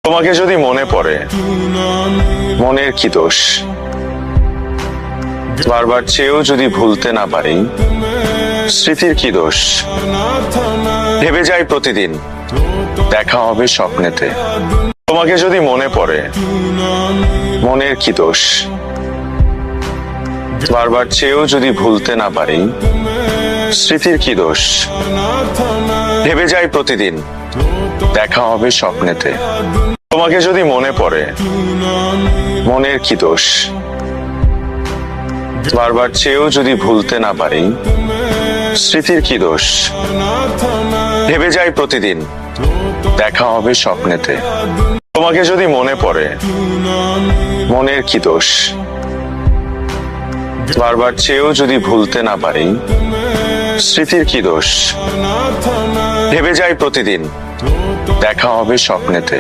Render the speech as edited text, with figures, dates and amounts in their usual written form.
তোমাকে যদি মনে পড়ে, মনের কি দোষ? বারবার চেয়েও যদি ভুলতে না পারি, স্মৃতির কি দোষ? ভেবে যাই প্রতিদিন দেখা হবে স্বপ্নেতে। তোমাকে যদি মনে পড়ে, মনের কি দোষ? বারবার চেয়েও যদি ভুলতে না পারি, স্মৃতির কি দোষ? ভেবে যাই প্রতিদিন দেখা হবে স্বপ্নেতে। তোমাকে যদি মনে পড়ে, মনের কি দোষ? বারবার চেয়েও যদি ভুলতে না পারি, স্মৃতির কি দোষ? ভেবে যাই প্রতিদিন দেখা হবে স্বপ্নেতে। তোমাকে যদি মনে পড়ে, মনের কি দোষ? বারবার চেয়েও যদি ভুলতে না পারি, স্মৃতির কি দোষ? ভেবে যাই প্রতিদিন দেখা হবে স্বপ্নেতে।